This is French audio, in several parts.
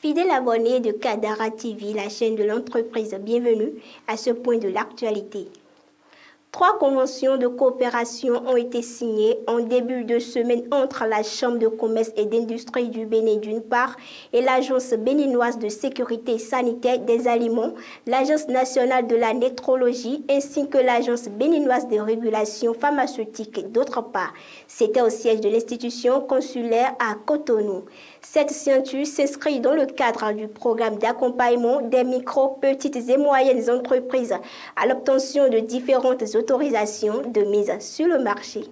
Fidèles abonnés de Kadara TV, la chaîne de l'entreprise, bienvenue à ce point de l'actualité. 3 conventions de coopération ont été signées en début de semaine entre la Chambre de commerce et d'industrie du Bénin d'une part et l'Agence béninoise de sécurité sanitaire des aliments, l'Agence nationale de la nétrologie ainsi que l'Agence béninoise de régulation pharmaceutique d'autre part. C'était au siège de l'institution consulaire à Cotonou. Cette signature s'inscrit dans le cadre du programme d'accompagnement des micro, petites et moyennes entreprises à l'obtention de différentes autorisations de mise sur le marché.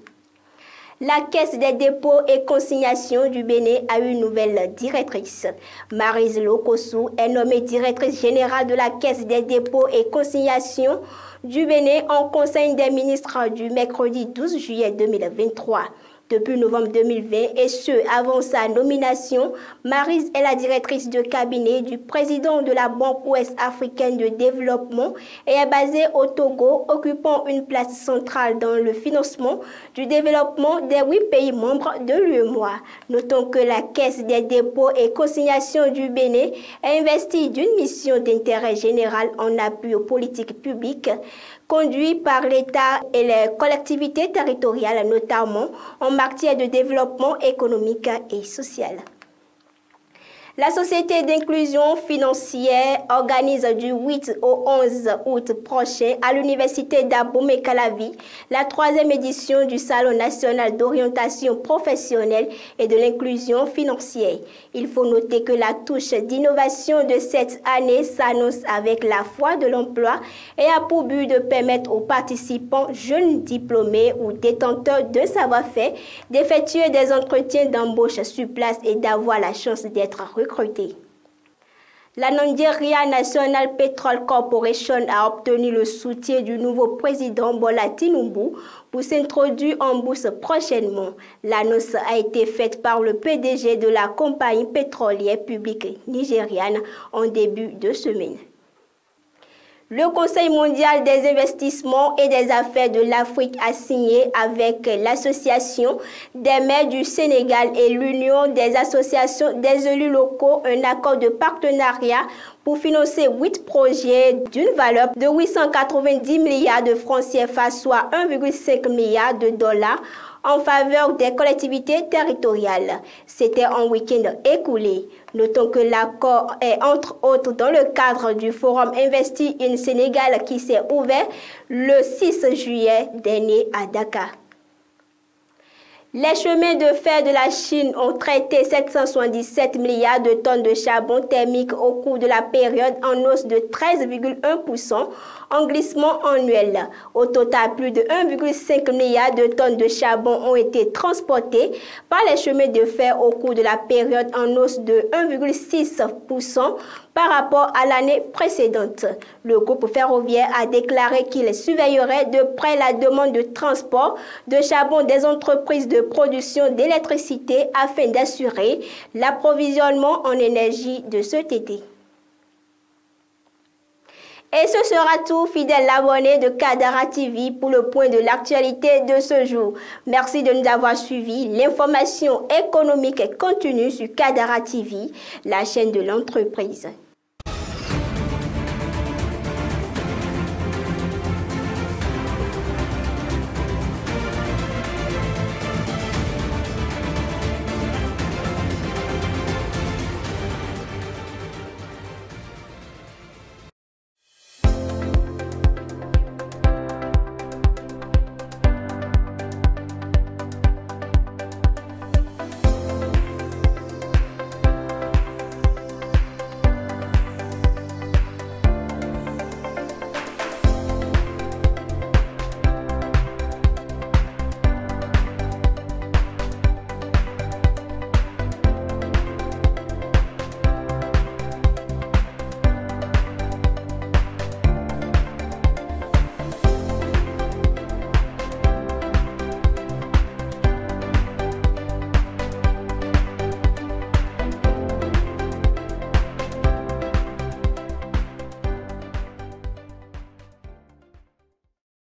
La Caisse des dépôts et consignations du Bénin a une nouvelle directrice. Maryse Lokossou est nommée directrice générale de la Caisse des dépôts et consignations du Bénin en Conseil des ministres du mercredi 12 juillet 2023. Depuis novembre 2020 et ce, avant sa nomination, Maryse est la directrice de cabinet du président de la Banque ouest africaine de développement et est basée au Togo, occupant une place centrale dans le financement du développement des 8 pays membres de l'UEMOA. Notons que la Caisse des dépôts et consignations du Bénin est investie d'une mission d'intérêt général en appui aux politiques publiques conduites par l'État et les collectivités territoriales, notamment en matière de développement économique et social. La Société d'inclusion financière organise du 8 au 11 août prochain à l'Université d'Abomey-Calavi la 3e édition du Salon national d'orientation professionnelle et de l'inclusion financière. Il faut noter que la touche d'innovation de cette année s'annonce avec la foi de l'emploi et a pour but de permettre aux participants jeunes diplômés ou détenteurs de savoir-faire d'effectuer des entretiens d'embauche sur place et d'avoir la chance d'être recrutés. La Nigeria National Petrol Corporation a obtenu le soutien du nouveau président Bola Tinubu pour s'introduire en bourse prochainement. L'annonce a été faite par le PDG de la compagnie pétrolière publique nigériane en début de semaine. Le Conseil mondial des investissements et des affaires de l'Afrique a signé avec l'Association des maires du Sénégal et l'Union des associations des élus locaux un accord de partenariat pour financer 8 projets d'une valeur de 890 milliards de francs CFA, soit 1,5 milliard de dollars en faveur des collectivités territoriales. C'était en week-end écoulé. Notons que l'accord est entre autres dans le cadre du Forum Investi in Sénégal qui s'est ouvert le 6 juillet dernier à Dakar. Les chemins de fer de la Chine ont traité 777 milliards de tonnes de charbon thermique au cours de la période en hausse de 13,1% en glissement annuel. Au total, plus de 1,5 milliard de tonnes de charbon ont été transportées par les chemins de fer au cours de la période en hausse de 1,6% par rapport à l'année précédente. Le groupe ferroviaire a déclaré qu'il surveillerait de près la demande de transport de charbon des entreprises de production d'électricité afin d'assurer l'approvisionnement en énergie de cet été. Et ce sera tout, fidèles abonnés de Kadara TV pour le point de l'actualité de ce jour. Merci de nous avoir suivis. L'information économique continue sur Kadara TV, la chaîne de l'entreprise.